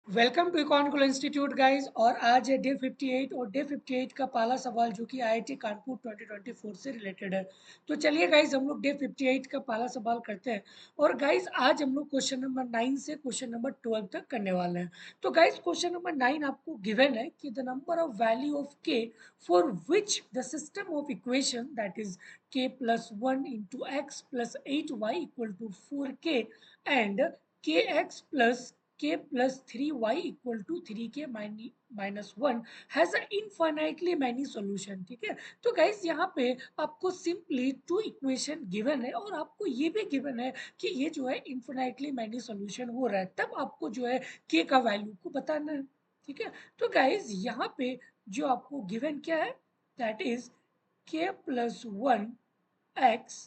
Welcome to iconical institute guys. और आज है डे 58 और डे 58 का पहला सवाल जो कि आईआईटी कानपुर 2024 से रिलेटेड है। तो चलिए गाइस हम लोग डे 58 का पहला सवाल करते हैं। और गाइस आज हम लोग क्वेश्चन नंबर 9 से क्वेश्चन नंबर 12 तक करने वाले हैं। तो गाइस क्वेश्चन नंबर 9 आपको गिवन है कि the number of value of K for which the system of equation that is K plus 1 into X plus 8y equal to 4k and K x plus k plus 3y equal to 3k minus 1 has a infinitely many solution। ठीक है, तो guys यहाँ पे आपको simply two equation given है और आपको ये भी गिवन है कि ये जो है इन्फिनाइटली मैनी सॉल्यूशन हो रहा है, तब आपको जो है k का वैल्यू को बताना है। ठीक है, तो गाइस यहाँ पे जो आपको गिवन क्या है, that is k plus 1 x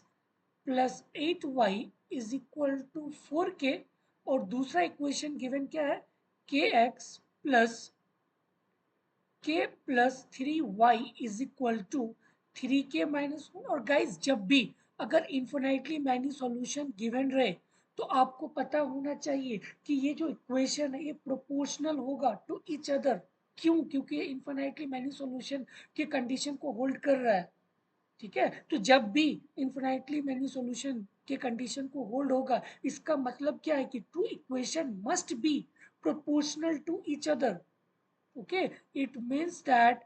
plus 8y is equal to 4k। और दूसरा इक्वेशन गिवन क्या है, k x plus k plus 3y is equal to 3k minus 1। और गाइज जब भी अगर इन्फिनाइटली मैनी सॉल्यूशन गिवन रहे तो आपको पता होना चाहिए कि ये जो इक्वेशन है ये प्रोपोर्शनल होगा टू ईच अदर। क्यों? क्योंकि ये इन्फिनाइटली मैनी सॉल्यूशन के कंडीशन को होल्ड कर रहा है। ठीक है, तो जब भी इन्फिनाइटली मैनी सॉल्यूशन के कंडीशन को होल्ड होगा, इसका मतलब क्या है कि two equation must be proportional to each other। okay, it means that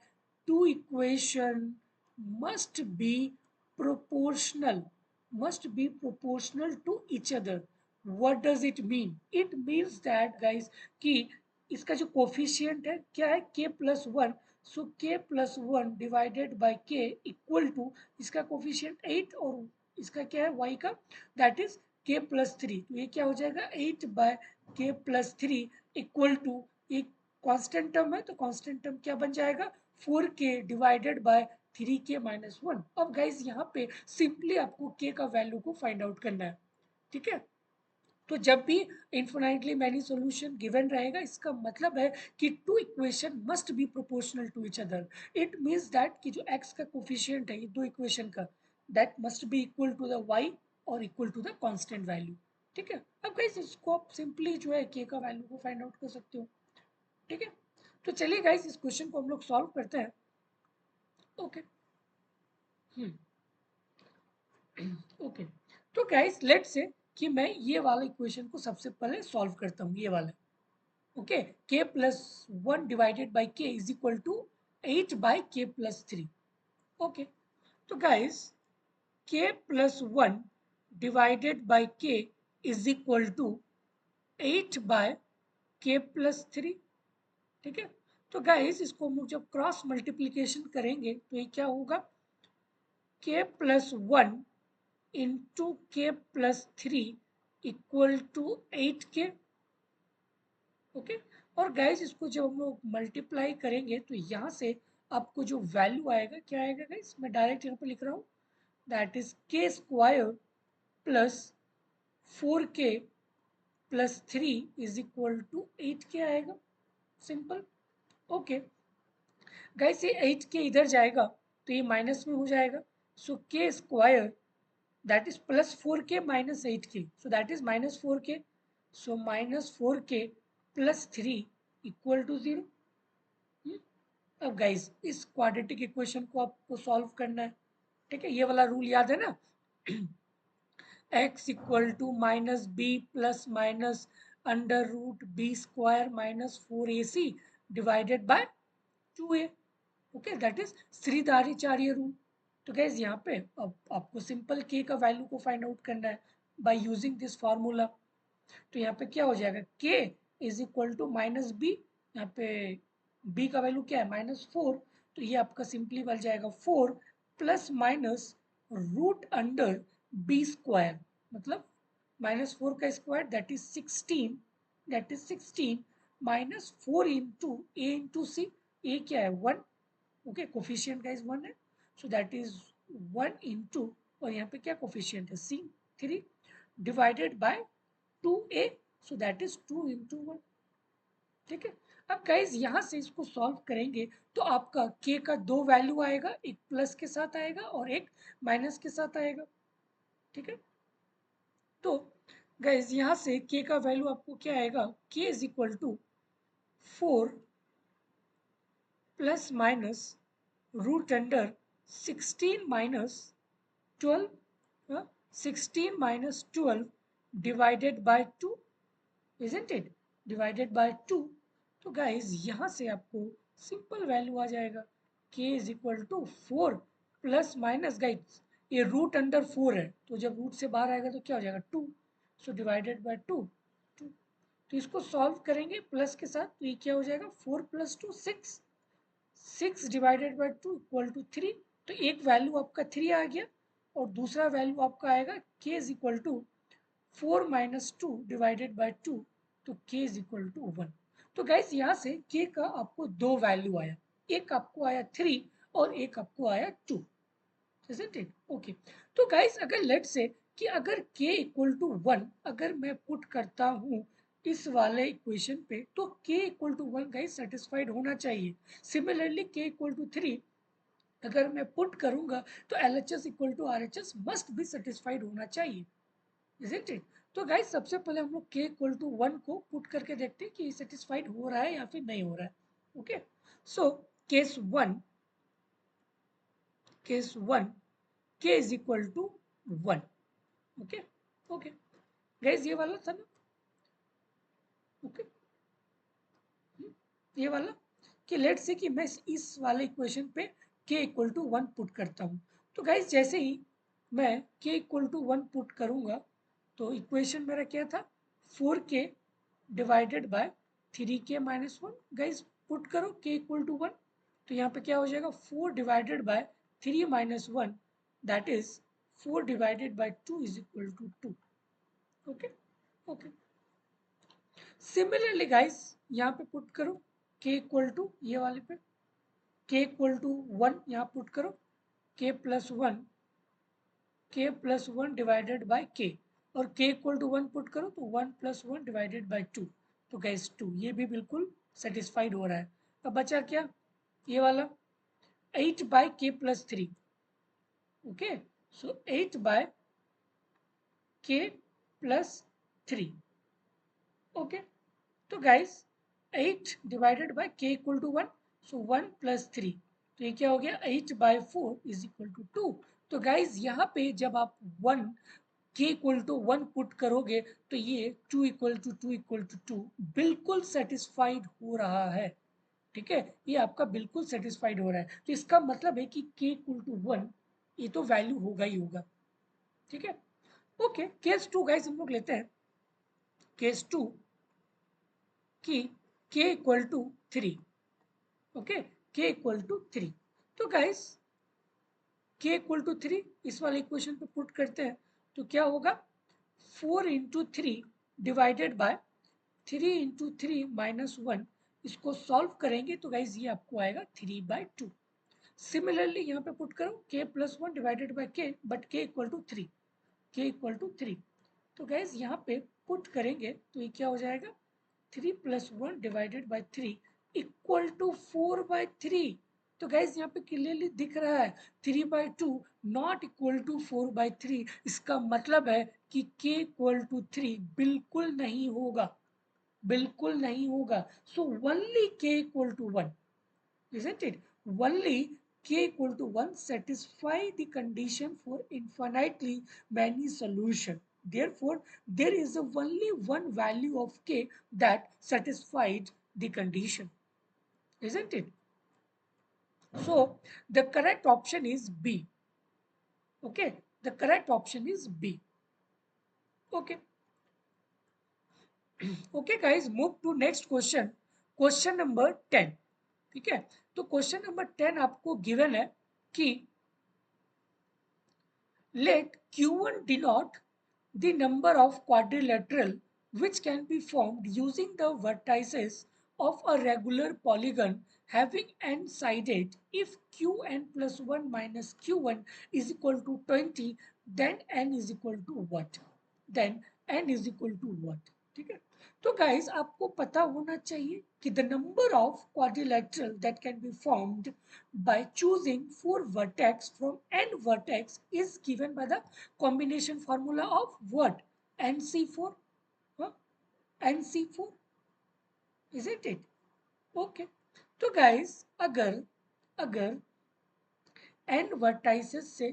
two equation must be proportional to each other। what does it mean? it means that guys कि इसका जो कोफिशियंट है क्या है, k plus 1। So k plus 1 divided by k equal to इसका coefficient 8 और इसका क्या है y का, दैट इज k प्लस 3। तो ये क्या हो जाएगा 8 by k plus 3 equal to एक कांस्टेंट टर्म है तो कांस्टेंट टर्म क्या बन जाएगा 4k divided by 3k minus 1। अब गाइज यहाँ पे सिंपली आपको k का वैल्यू को फाइंड आउट करना है। ठीक है, तो जब भी इन्फिनाइटली मैनी सॉल्यूशन गिवन रहेगा इसका मतलब है कि two equation must be proportional to each other. It means that कि जो x का कोफिशिएंट है ये दो इक्वेशन का, that must be equal to the y और equal to the constant value. ठीक है, अब गाइस इसको आप सिंपली जो है k का वैल्यू को फाइंड आउट कर सकते हो। ठीक है, तो चलिए गाइस इस क्वेश्चन को हम लोग सॉल्व करते हैं। ओके, ओके, तो गाइस लेट्स से कि मैं ये वाला इक्वेशन को सबसे पहले सॉल्व करता हूँ, ये वाला। Okay, k plus 1 divided by k is equal to 8 by k plus 3। Okay, तो guys k plus 1 divided by k is equal to 8 by k plus 3। ठीक है, तो गाइस इसको हम लोग जब क्रॉस मल्टीप्लीकेशन करेंगे तो ये क्या होगा, k plus 1 into k plus 3 equal to 8k। Okay, और गाइस इसको जब हम लोग मल्टीप्लाई करेंगे तो यहाँ से आपको जो वैल्यू आएगा क्या आएगा गाइस, मैं डायरेक्ट यहाँ पे लिख रहा हूँ, that is k square plus 4k plus 3 is equal to 8k आएगा। सिंपल। ओके गाइस ये 8k इधर जाएगा तो ये माइनस में हो जाएगा। सो k square that is plus 4k minus 8k, so that is minus 4k, so minus 4k plus 3 equal to 0। अब गाइस इस क्वाड्रेटिक इक्वेशन को आपको सॉल्व करना है। ठीक है, ये वाला रूल याद है ना, x equal to minus B plus minus under root B square minus 4ac divided by 2a। Okay, that is Shridharacharya rule. तो गैस यहाँ पे अब आपको सिंपल k का वैल्यू को फाइंड आउट करना है बाय यूजिंग दिस फार्मूला। तो यहाँ पे क्या हो जाएगा, k is equal to minus b, यहाँ पे b का वैल्यू क्या है -4, तो ये आपका सिंपली बन जाएगा 4 plus minus root under B square, मतलब -4 का square that is 16, that is 16 minus 4 into A into C. A क्या है 1, ओके कोफिशिएंट गाइस 1 है, सो दैट इज 1 इंटू, और यहाँ पे क्या कोफिशिएंट है सी 3 divided by 2a, so that is 2 into 1। ठीक है, अब गाइस यहाँ से इसको सॉल्व करेंगे तो आपका k का दो वैल्यू आएगा, एक प्लस के साथ आएगा और एक माइनस के साथ आएगा। ठीक है, तो गाइस यहाँ से k का वैल्यू आपको क्या आएगा, k is equal to 4 plus minus root under 16 minus 12, 16 minus 12 divided by 2, isn't it? Divided by 2. तो गाइज यहाँ से आपको सिंपल वैल्यू आ जाएगा k is equal to 4 plus minus, guys ये रूट अंडर 4 है, तो जब रूट से बाहर आएगा तो क्या हो जाएगा 2, सो डिवाइडेड बाय 2। तो इसको सॉल्व करेंगे प्लस के साथ, तो ये क्या हो जाएगा 4 plus 2 6, 6 divided by 2 equal to 3। तो एक वैल्यू आपका 3 आ गया और दूसरा वैल्यू आपका आएगा k is equal to 4 minus 2 divided by 2, तो k इज इक्वल टू 1। तो गाइस यहाँ से k का आपको दो वैल्यू आया, एक आपको आया 3 और एक आपको आया 2, isn't it? ओके, तो गाइस अगर लेट से कि अगर k इक्वल टू 1 अगर मैं पुट करता हूँ इस वाले इक्वेशन पे, तो k equal to 1 guys satisfied होना चाहिए। सिमिलरली k इक्वल टू 3 अगर मैं पुट करूंगा तो LHS equal to RHS must भी सेटिस्फाइड होना चाहिए, isn't it? तो गाइस सबसे पहले हम लोग k इक्वल टू 1 को पुट करके देखते हैं कि सेटिस्फाइड हो रहा है या फिर नहीं हो रहा है। Okay, so case 1, case 1 k is equal to 1। Okay, okay guys ये वाला था ना, ओके ये वाला कि लेट से कि मैं इस वाले इक्वेशन पे k इक्वल टू 1 पुट करता हूँ। तो गाइस जैसे ही मैं k इक्वल टू 1 पुट करूंगा तो इक्वेशन मेरा क्या था 4k divided by 3k minus 1। Guys put करो k इक्वल टू 1, तो यहाँ पे क्या हो जाएगा 4 divided by 3 minus 1, that is 4 divided by 2 is equal to 2। Okay, okay similarly guys यहाँ पे पुट करो k इक्वल टू ये वाले पे k इक्वल टू 1 यहाँ पुट करो k plus 1, k plus 1 divided by k, और k इक्वल टू 1 पुट करो तो 1 प्लस 1 डिवाइडेड बाय 2, तो गाइस 2 ये भी बिल्कुल सेटिस्फाइड हो रहा है। अब बचा क्या ये वाला 8 by k plus 3। Okay, so 8 by k plus 3। Okay, तो guys 8 divided by k equal to 1, so 1 plus 3, तो ये क्या हो गया 8 बाय 4 इज इक्वल टू 2। तो गाइस यहाँ पे जब आप 1 k इक्वल टू 1 पुट करोगे तो ये 2 इक्वल टू 2 इक्वल टू 2 बिल्कुल सेटिस्फाइड हो रहा है। ठीक है, ये आपका बिल्कुल सेटिस्फाइड हो रहा है, तो इसका मतलब है कि k इक्वल टू 1 ये तो वैल्यू होगा ही होगा। ठीक है, ओके केस 2 गाइस हम लोग लेते हैं केस 2 कि k equal to 3। Okay, k equal to 3, तो गाइस k इक्वल टू 3 इस वाले इक्वेशन पे पुट करते हैं तो क्या होगा 4 into 3 divided by 3 into 3 minus 1, इसको सॉल्व करेंगे तो गाइज ये आपको आएगा 3 बाय 2। सिमिलरली यहाँ पे पुट करो k plus 1 divided by k, but k equal to 3, k equal to 3, तो गाइज यहाँ पे पुट करेंगे तो ये क्या हो जाएगा 3 plus 1 divided by 3 equal to 4 by 3। तो गाइज यहाँ पे क्लियरली दिख रहा है 3 by 2 not equal to 4 by 3, इसका मतलब है कि k इक्वल टू 3 बिल्कुल नहीं होगा, बिल्कुल नहीं होगा। So only k equal to 1, isn't it? Only k equal to 1 satisfy the condition for infinitely many solution. Therefore, there is only one value of k that satisfied the condition, isn't it? So, the correct option is B. Okay, the correct option is B. Okay. Okay guys, move to next question, question number 10। ठीक है, तो question number 10 आपको given है कि let Q1 denote the number of quadrilateral which can be formed using the vertices of a regular polygon having n sided if Qn plus 1 minus Q1 is equal to 20, then n is equal to what? Then n is equal to what? ठीक है, तो guys आपको पता होना चाहिए कि the number of quadrilateral that can be formed by choosing 4 vertex from n vertex is given by the combination formula of what? NC4, huh? NC4, isn't it? Okay, तो guys अगर अगर n वर्टाइसेस से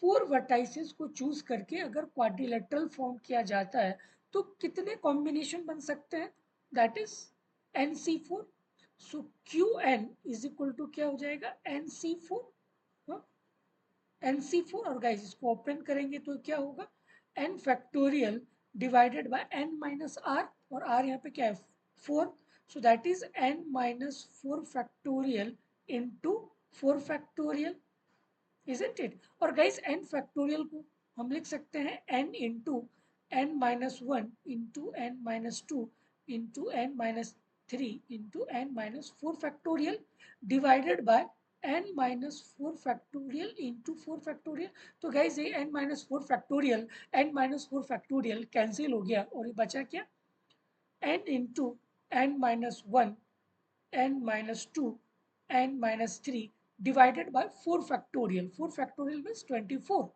4 vertices को choose करके अगर quadrilateral form किया जाता है तो कितने कॉम्बिनेशन बन सकते हैं? That is nc4। So qn is equal to क्या हो जाएगा? nc4। nc4 और गाइस इसको ओपन करेंगे तो क्या होगा? n factorial divided bye n minus r, और r यहाँ पे क्या है? 4। सो that is n minus 4 factorial into 4 factorial, isn't it? और गाइस n फैक्टोरियल को हम लिख सकते हैं n into n minus 1 into n minus 2 into n minus 3 into n minus 4 factorial divided bye n minus 4 factorial into 4 factorial. तो guys ये n minus 4 factorial n minus 4 factorial cancel हो गया और ये बचा क्या? n into n minus 1 n minus 2 n minus 3 divided by 4 factorial। 4 factorial means 24।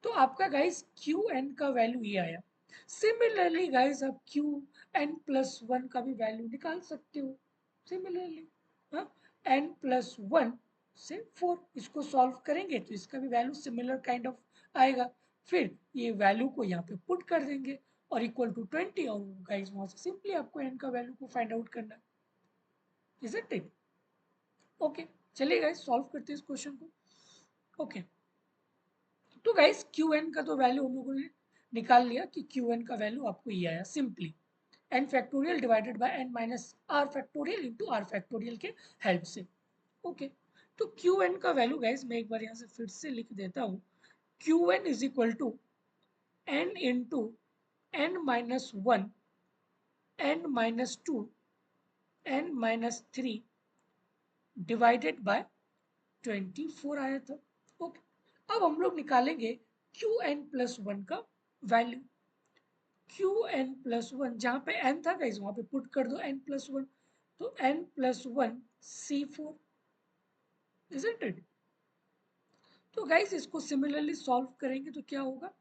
तो आपका गाइस क्यू एन का वैल्यू ये आया। सिमिलरली गाइस आप क्यू एन प्लस वन का भी वैल्यू निकाल सकते हो सिमिलरली। एन प्लस वन से 4, इसको सॉल्व करेंगे तो इसका भी वैल्यू सिमिलर काइंड ऑफ आएगा। फिर ये वैल्यू को यहाँ पे पुट कर देंगे और इक्वल टू 20, और गाइस वहां से सिंपली आपको एन का वैल्यू को फाइंड आउट करना है। Isn't it? ओके, चलिए गाइस सॉल्व करते हैं इस क्वेश्चन को। ओके, तो गाइस क्यू एन का तो वैल्यू हम लोगों ने निकाल लिया कि क्यू एन का वैल्यू आपको ये आया simply N factorial divided by N minus R factorial into R factorial के हेल्प से। ओके, तो क्यू एन का वैल्यू गाइस मैं एक बार यहाँ से फिर से लिख देता हूँ। Q N is equal to N into N minus one N minus two N minus three divided by 24 आया था। ओके, अब हम लोग निकालेंगे क्यू एन प्लस वन का वैल्यू। क्यू एन प्लस वन जहां पे एन था गाइस वहां पे पुट कर दो एन प्लस वन, तो N plus one c4, isn't it? तो गाइस इसको सिमिलरली सॉल्व करेंगे तो क्या होगा?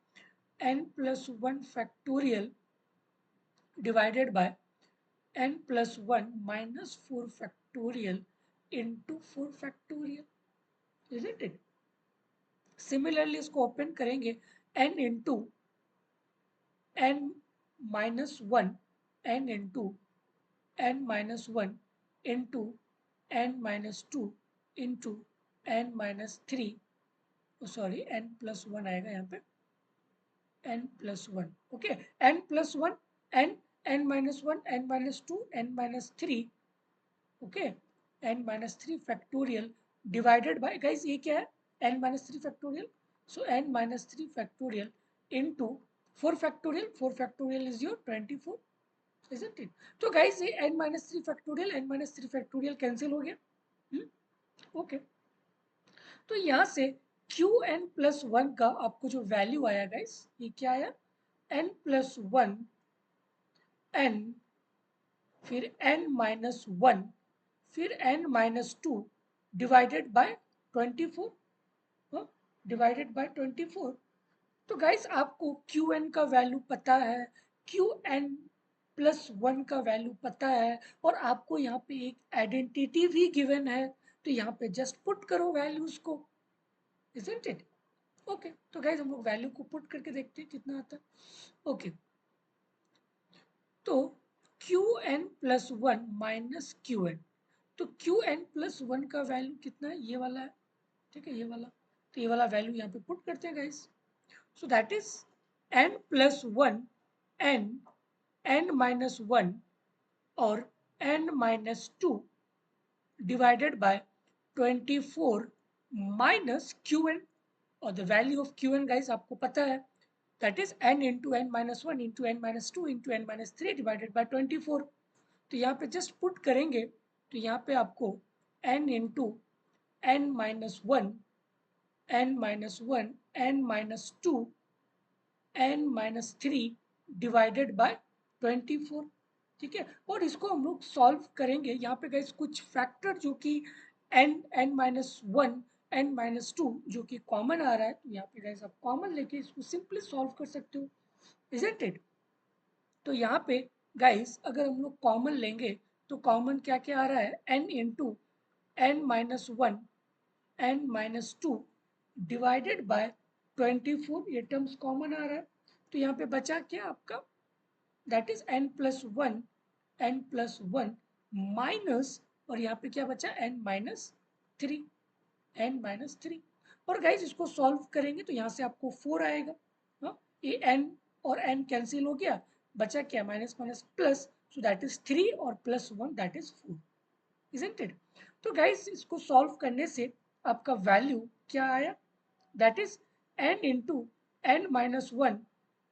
N plus one factorial divided by N plus one minus 4 factorial into 4 factorial, isn't it? Similarly इसको ओपन करेंगे n into n minus one n into n minus one into n minus two into n minus three, sorry n plus one आएगा यहाँ पे n plus one. Okay, n plus one n n minus one n minus two n minus three, okay, n minus three factorial divided bye guys ये क्या है? n minus three factorial, so n minus three factorial into 4 factorial. 4 factorial is your 24, isn't it? तो guys ये n minus three factorial n minus three factorial cancel हो गया। Okay, तो यहाँ से क्यू एन प्लस वन का आपको जो वैल्यू आया गाइस ये क्या आया? n प्लस वन n, फिर n माइनस वन, फिर n minus two divided by 24, divided by 24। तो गाइस आपको क्यू एन का वैल्यू पता है, क्यू एन प्लस वन का वैल्यू पता है, और आपको यहाँ पे एक आइडेंटिटी भी गिवन है, तो यहाँ पे जस्ट पुट करो वैल्यूज को, इजंट इट? ओके, तो गाइस हम लोग वैल्यू को पुट करके देखते हैं कितना आता है। ओके, तो Q N plus one minus Q N, तो क्यू एन प्लस वन का वैल्यू कितना है? ये वाला है, ठीक है, ये वाला। तो ये वाला वैल्यू यहाँ पे पुट करते हैं guys. So that is n plus one n n minus one और n minus two divided by 24 minus Q N, और the value of Q N guys आपको पता है, that is n into N minus one into N minus two into N minus three divided by 24। तो यहाँ पे just put करेंगे तो यहाँ पे आपको n into N minus one n minus one n minus two n minus three divided by 24, ठीक है। और इसको हम लोग सॉल्व करेंगे, यहाँ पे गाइस कुछ फैक्टर जो कि n minus one n minus to जो कि कॉमन आ रहा है, तो यहाँ पे गाइस आप कॉमन लेके इसको सिंपली सॉल्व कर सकते हो, इजंट इट? तो यहाँ पे गाइस अगर हम लोग कॉमन लेंगे तो कॉमन क्या क्या आ रहा है, n into n minus one n minus two divided by 24, ये टर्म्स कॉमन आ रहा है। तो यहाँ पे बचा क्या आपका, that is n plus one minus, और यहाँ पे क्या बचा n माइनस थ्री, और गाइज इसको सॉल्व करेंगे तो यहाँ से आपको 4 आएगा। हाँ, ये n और n कैंसिल हो गया, बचा क्या, minus minus plus, so that is 3 और plus 1 that is 4, isn't it. तो गाइज इसको सॉल्व करने से आपका वैल्यू क्या आया, that is n into n minus one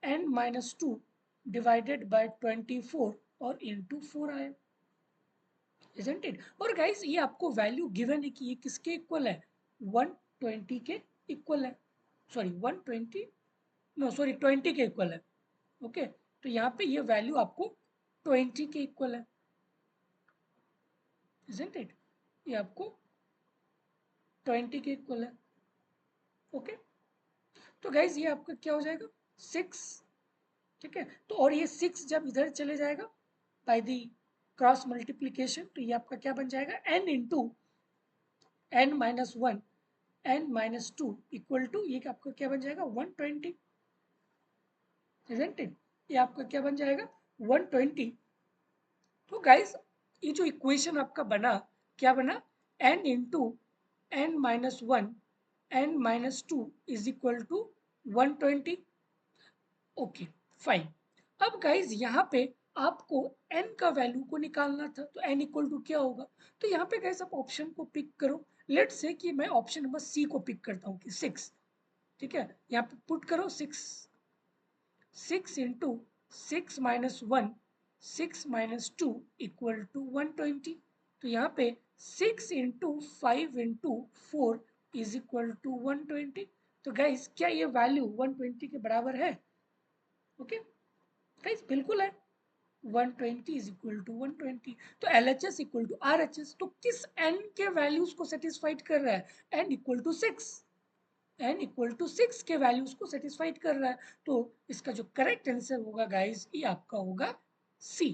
n minus two divided by 24 और इंटू 4 आया, इजंट इट। और गाइज ये आपको वैल्यू गिवन है कि ये किसके इक्वल है, 120 के इक्वल है, सॉरी 120, नो सॉरी 20 के इक्वल है। ओके, तो यहाँ पे ये वैल्यू आपको 20 के इक्वल है, इजंट इट, ये आपको 20 के इक्वल है। ओके, तो गाइज ये आपका क्या हो जाएगा, 6, ठीक है। तो और ये 6 जब इधर चले जाएगा बाय द क्रॉस मल्टीप्लीकेशन, तो ये आपका क्या बन जाएगा, n into n minus one n minus two equal to, ये आपका क्या बन जाएगा, 120, इजंट इट, ये आपका क्या बन जाएगा, 120। तो गाइस ये जो इक्वेशन आपका बना, क्या बना, n into n minus one n minus two is equal to 120। Okay fine. अब गाइज यहाँ पे आपको n का वैल्यू को निकालना था, तो n इक्वल टू क्या होगा, तो यहाँ पे गाइज आप ऑप्शन को पिक करो। लेट्स से कि मैं ऑप्शन नंबर सी को पिक करता हूँ कि 6, ठीक है, यहाँ पे पुट करो 6 into 6 minus one 6 minus two equal to 120। तो यहाँ पे 6 into 5 into 4 is equal to 120। तो गाइज क्या ये वैल्यू 120 के बराबर है, ओके गाइज बिल्कुल है, 120 is equal to 120। तो LHS equal to RHS, तो किस n के वैल्यूज को सेटिस्फाइड कर रहा है, n equal to 6, n equal to 6 के वैल्यूज को सेटिस्फाइड कर रहा है। तो इसका जो करेक्ट आंसर होगा गाइज, ये आपका होगा C,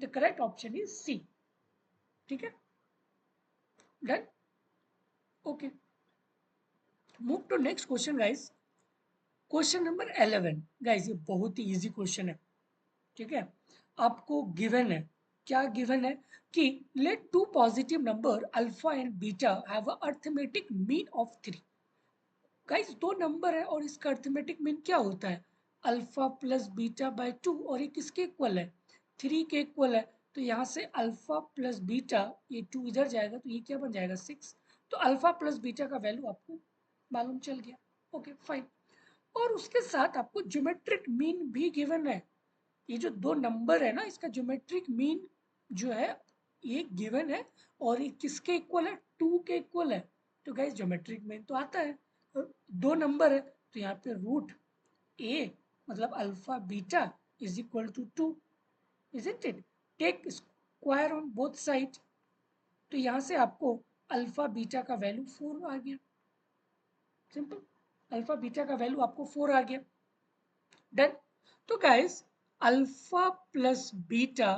the correct option is C, ठीक है, done. Okay, move to next question guys, question number 11। Guys ये बहुत ही इजी क्वेश्चन है, ठीक है। आपको गिवन है, क्या गिवन है कि let two positive number alpha and beta have a arithmetic mean of 3। Guys दो नंबर है और इसका अरिथमेटिक मीन क्या होता है, अल्फा प्लस बीटा बाय 2, और ये किसके इक्वल है, 3 के इक्वल है। तो यहाँ से अल्फा प्लस बीटा, ये 2 इधर जाएगा तो ये क्या बन जाएगा, 6। तो अल्फा प्लस बीटा का वैल्यू आपको मालूम चल गया, ओके फाइन। और उसके साथ आपको ज्योमेट्रिक मीन भी गिवन है, ये जो दो नंबर है ना, इसका ज्योमेट्रिक मीन जो है ये गिवन है, और ये किसके इक्वल है, 2 के इक्वल है। तो गाइस ज्योमेट्रिक मीन तो आता है, और दो नंबर है तो यहाँ पे रूट ए मतलब alpha beta is equal to 2, isn't it, take square on both side. तो यहाँ से आपको अल्फा बीटा का वैल्यू 4 आ गया, सिंपल, अल्फा बीटा का वैल्यू आपको 4 आ गया, डन। तो गाइस अल्फा प्लस बीटा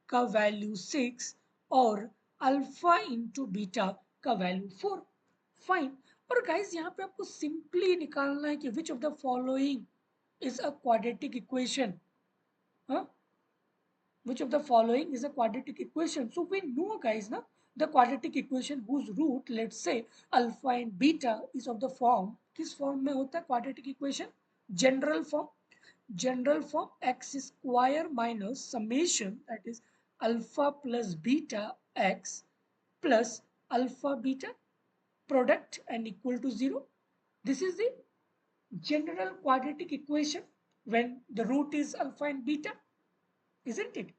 का वैल्यू 6 और अल्फा इंटू बीटा का वैल्यू 4, फाइन। और गाइस यहाँ पे आपको सिंपली निकालना है कि which of the following is a quadratic equation, हाँ, which of the following is a quadratic equation. So we know guys na, the quadratic equation whose root let's say alpha and beta is of the form, किस form में होता है quadratic equation, general form, general form x square minus summation that is alpha plus beta x plus alpha beta product and equal to 0. This is the general quadratic equation when the root is alpha and beta, isn't it?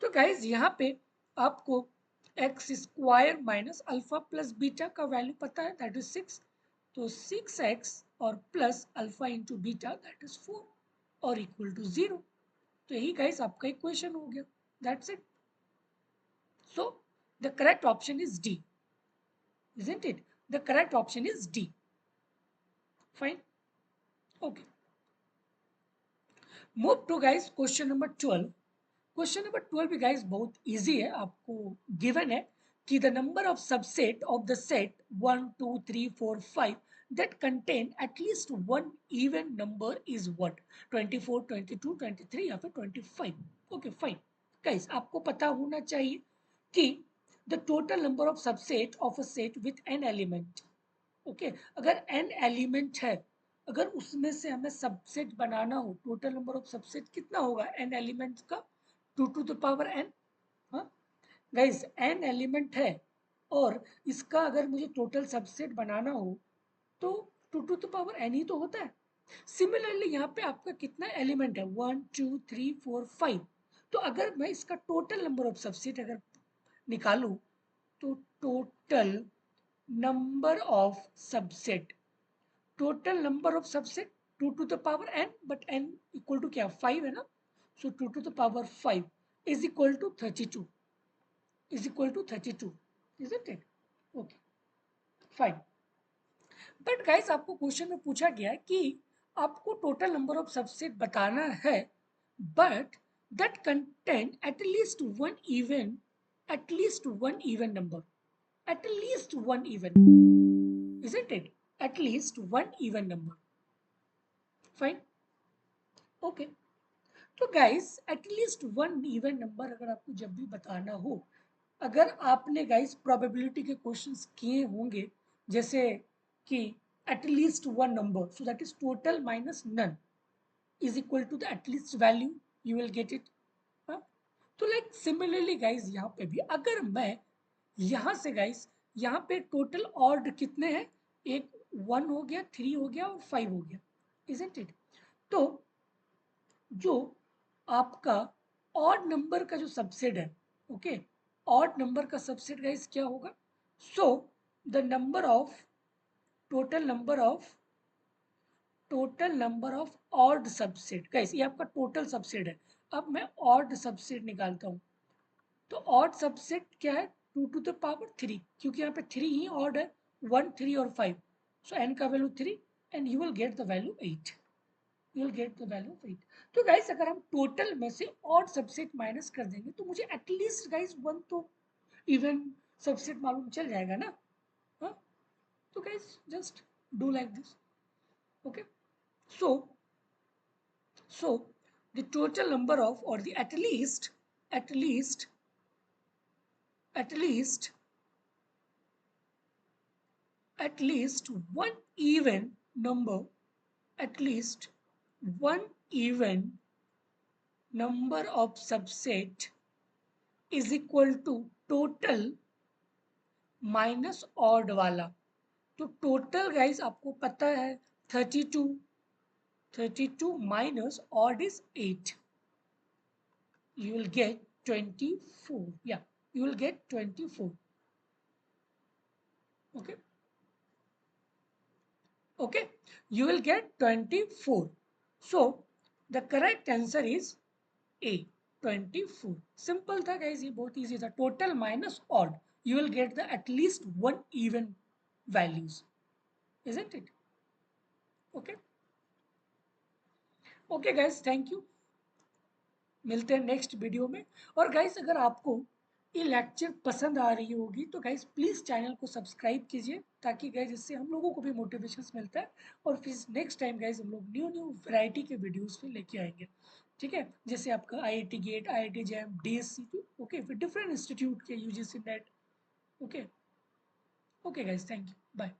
तो guys यहाँ पे आपको x square minus alpha plus beta का value पता है, that is 6। तो 6x और plus alpha into beta that is 4 और इक्वल टू 0। तो यही गाइज आपका इक्वेशन हो गया, that's it. So the correct option is D, isn't it? The correct option is D. Fine. Okay. Move to guys question number 12. Question number 12 भी guys बहुत easy है, आपको गिवन है कि the number of subset of the set 1 2 3 4 5 that contain at least one even number is what 24 22 23 या फिर 25। Okay fine guys, आपको पता होना चाहिए कि the total number of subset of a set with an element. Okay, अगर n element है, अगर उसमें से हमें सबसेट बनाना हो, टोटल नंबर ऑफ सबसेट कितना होगा n एलिमेंट्स का? 2 टू द पावर n। हाँ गाइस, n एलिमेंट है और इसका अगर मुझे टोटल सबसेट बनाना हो तो 2 टू द पावर n ही तो होता है। सिमिलरली यहाँ पे आपका कितना एलिमेंट है? 1 2 3 4 5। तो अगर मैं इसका टोटल नंबर ऑफ सबसेट अगर निकालूं तो total number of subset, total number of subset 2 to the power n, but n equal to क्या 5 है ना, so 2 to the power 5 is equal to 32, is equal to 32, isn't it? Okay, fine. But guys, आपको question में पूछा गया है कि आपको टोटल नंबर ऑफ सबसेट बताना है, but that contain at least one even, at least one even number, at least one even, isn't it? At least one even number. Fine. Okay. तो guys at least one even number अगर आपको जब भी बताना हो, अगर आपने गाइस प्रोबेबिलिटी के क्वेश्चंस किए होंगे, जैसे कि at least one number, so that is total minus none is equal to the at least value, you will get it. तो लाइक सिमिलरली गाइस यहाँ पे भी अगर मैं यहाँ से गाइस यहाँ पे टोटल ऑर्ड कितने हैं, एक 1 हो गया, 3 हो गया और 5 हो गया, इजंट इट? तो जो आपका ऑड नंबर का जो सबसेट है, ओके, ऑड नंबर का सबसेट गाइस क्या होगा? So the number of total number of odd subset guys, ये आपका टोटल सबसेट है। अब मैं ऑड सबसेट निकालता हूं, तो ऑड सबसेट क्या है? 2 टू द पावर 3, क्योंकि यहाँ पे 3 ही ऑड है, 1 3 और 5, सो n का value 3 and you will get the value 8, you will get the value of 8। तो गाइस अगर हम टोटल में से ऑड सबसेट माइनस कर देंगे तो मुझे एटलीस्ट गाइस वन तो इवन सबसेट मालूम चल जाएगा ना। हाँ, तो guys just do like this. Okay, so so the total number of, or the at least at least at least at least one even number, at least one even number of subset is equal to total minus odd वाला। तो total guys आपको पता है 32, 32 minus odd is 8, you will get 24, yeah, you will get 24। okay, okay, you will get 24, so the correct answer is A, 24। Simple था guys, ये बहुत easy था, total minus odd, you will get the at least one even values, isn't it? okay, okay guys, thank you, मिलते हैं next video में। और guys अगर आपको ये लेक्चर पसंद आ रही होगी तो गाइस प्लीज़ चैनल को सब्सक्राइब कीजिए, ताकि गाइस इससे हम लोगों को भी मोटिवेशन मिलता है, और फिर नेक्स्ट टाइम गाइस हम लोग न्यू न्यू वैरायटी के वीडियोस फिर लेके आएंगे। ठीक है, जैसे आपका IIT GATE, IIT JAM, DSC, okay, फिर डिफरेंट इंस्टीट्यूट के UGC NET. Okay, okay guys, thank you, bye.